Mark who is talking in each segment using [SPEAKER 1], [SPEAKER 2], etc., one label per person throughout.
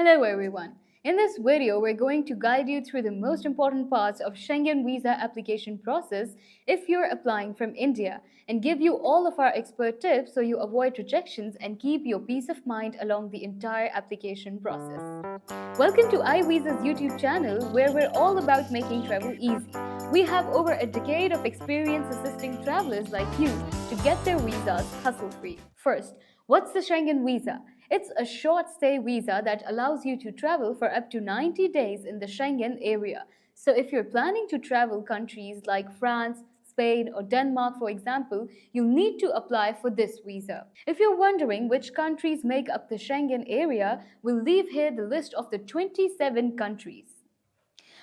[SPEAKER 1] Hello everyone. In this video, we're going to guide you through the most important parts of Schengen visa application process if you're applying from India and give you all of our expert tips so you avoid rejections and keep your peace of mind along the entire application process. Welcome to iVisa's YouTube channel where we're all about making travel easy. We have over a decade of experience assisting travelers like you to get their visas hassle-free. First, what's the Schengen visa? It's a short stay visa that allows you to travel for up to 90 days in the Schengen area. So if you're planning to travel countries like France, Spain, or Denmark, for example, you need to apply for this visa. If you're wondering which countries make up the Schengen area, we'll leave here the list of the 27 countries.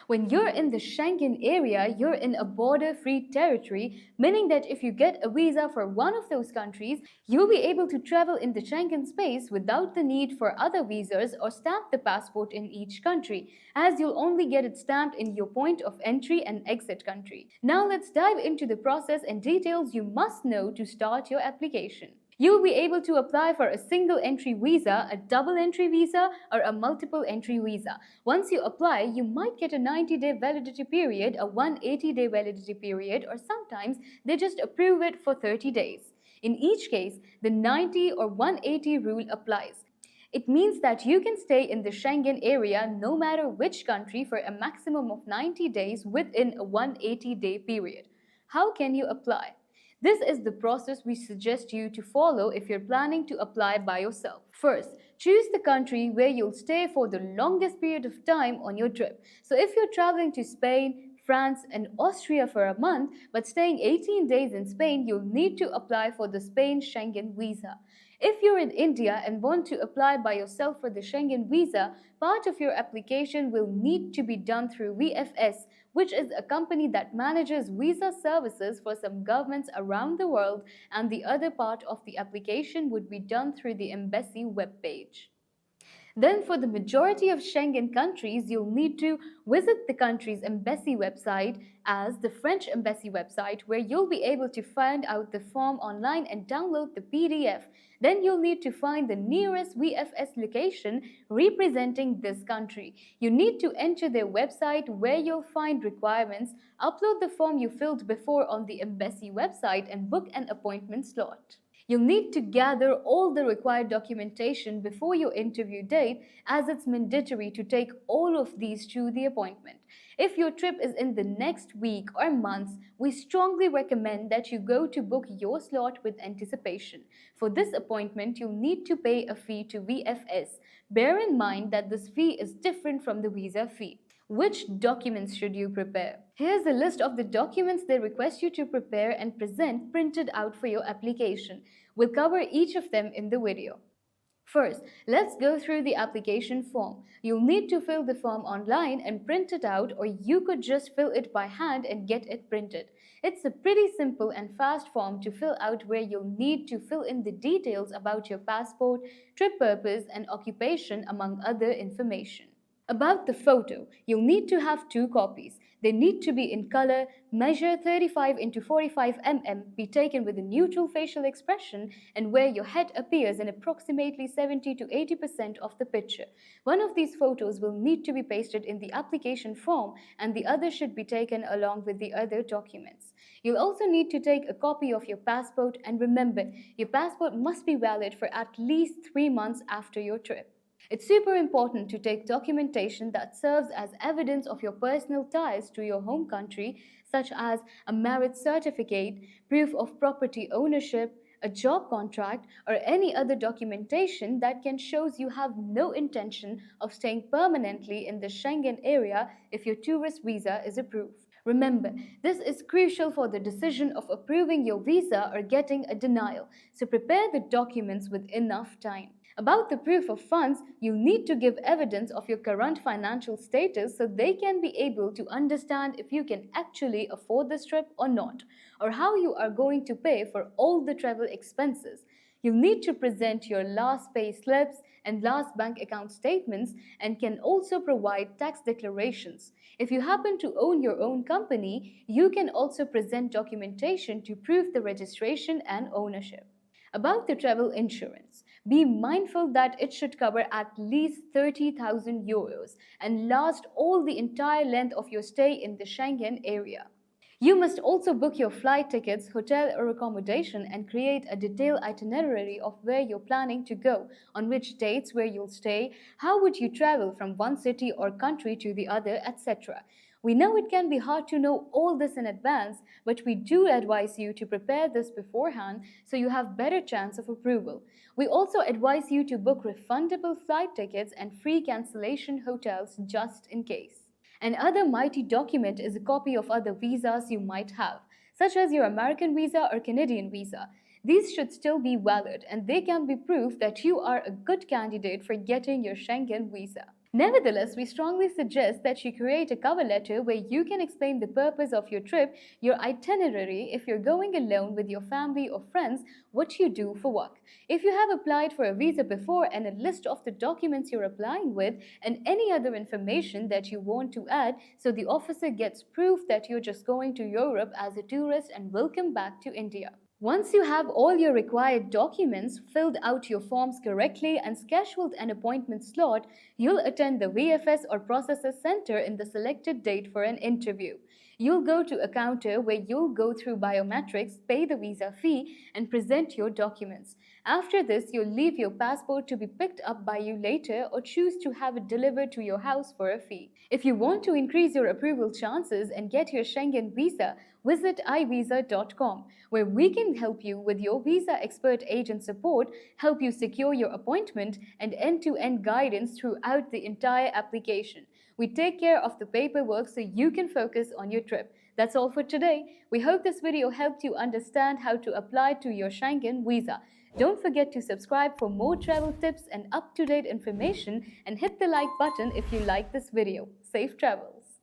[SPEAKER 1] When you're in the Schengen area, you're in a border-free territory, meaning that if you get a visa for one of those countries, you'll be able to travel in the Schengen space without the need for other visas or stamp the passport in each country, as you'll only get it stamped in your point of entry and exit country. Now let's dive into the process and details you must know to start your application. You'll be able to apply for a single entry visa, a double entry visa, or a multiple entry visa. Once you apply, you might get a 90-day validity period, a 180-day validity period, or sometimes they just approve it for 30 days. In each case, the 90 or 180 rule applies. It means that you can stay in the Schengen area no matter which country for a maximum of 90 days within a 180-day period. How can you apply? This is the process we suggest you to follow if you're planning to apply by yourself. First, choose the country where you'll stay for the longest period of time on your trip. So if you're traveling to Spain, France, and Austria for a month, but staying 18 days in Spain, you'll need to apply for the Spain Schengen visa. If you're in India and want to apply by yourself for the Schengen visa, part of your application will need to be done through VFS, which is a company that manages visa services for some governments around the world, and the other part of the application would be done through the embassy webpage. Then for the majority of Schengen countries, you'll need to visit the country's embassy website as the French embassy website, where you'll be able to find out the form online and download the PDF. Then you'll need to find the nearest VFS location representing this country. You need to enter their website where you'll find requirements, upload the form you filled before on the embassy website, and book an appointment slot. You'll need to gather all the required documentation before your interview date, as it's mandatory to take all of these to the appointment. If your trip is in the next week or months, we strongly recommend that you go to book your slot with anticipation. For this appointment, you'll need to pay a fee to VFS. Bear in mind that this fee is different from the visa fee. Which documents should you prepare? Here's a list of the documents they request you to prepare and present printed out for your application. We'll cover each of them in the video. First, let's go through the application form. You'll need to fill the form online and print it out, or you could just fill it by hand and get it printed. It's a pretty simple and fast form to fill out where you'll need to fill in the details about your passport, trip purpose, and occupation, among other information. About the photo, you'll need to have two copies. They need to be in color, measure 35 into 45 mm, be taken with a neutral facial expression, and where your head appears in approximately 70 to 80% of the picture. One of these photos will need to be pasted in the application form, and the other should be taken along with the other documents. You'll also need to take a copy of your passport, and remember, your passport must be valid for at least 3 months after your trip. It's super important to take documentation that serves as evidence of your personal ties to your home country, such as a marriage certificate, proof of property ownership, a job contract, or any other documentation that can show you have no intention of staying permanently in the Schengen area if your tourist visa is approved. Remember, this is crucial for the decision of approving your visa or getting a denial, so prepare the documents with enough time. About the proof of funds, you'll need to give evidence of your current financial status so they can be able to understand if you can actually afford this trip or not, or how you are going to pay for all the travel expenses. You'll need to present your last pay slips and last bank account statements, and can also provide tax declarations. If you happen to own your own company, you can also present documentation to prove the registration and ownership. About the travel insurance. Be mindful that it should cover at least 30,000 euros and last all the entire length of your stay in the Schengen area. You must also book your flight tickets, hotel or accommodation, and create a detailed itinerary of where you're planning to go, on which dates where you'll stay, how would you travel from one city or country to the other, etc. We know it can be hard to know all this in advance, but we do advise you to prepare this beforehand so you have better chance of approval. We also advise you to book refundable flight tickets and free cancellation hotels just in case. Another mighty document is a copy of other visas you might have, such as your American visa or Canadian visa. These should still be valid and they can be proof that you are a good candidate for getting your Schengen visa. Nevertheless, we strongly suggest that you create a cover letter where you can explain the purpose of your trip, your itinerary, if you're going alone with your family or friends, what you do for work. If you have applied for a visa before, and a list of the documents you're applying with, and any other information that you want to add so the officer gets proof that you're just going to Europe as a tourist and will come back to India. Once you have all your required documents, filled out your forms correctly, and scheduled an appointment slot, you'll attend the VFS or Processor Center in the selected date for an interview. You'll go to a counter where you'll go through biometrics, pay the visa fee, and present your documents. After this, you'll leave your passport to be picked up by you later or choose to have it delivered to your house for a fee. If you want to increase your approval chances and get your Schengen visa, visit iVisa.com, where we can help you with your visa expert agent support, help you secure your appointment, and end-to-end guidance throughout the entire application. We take care of the paperwork so you can focus on your trip. That's all for today. We hope this video helped you understand how to apply to your Schengen visa. Don't forget to subscribe for more travel tips and up-to-date information, and hit the like button if you like this video. Safe travels!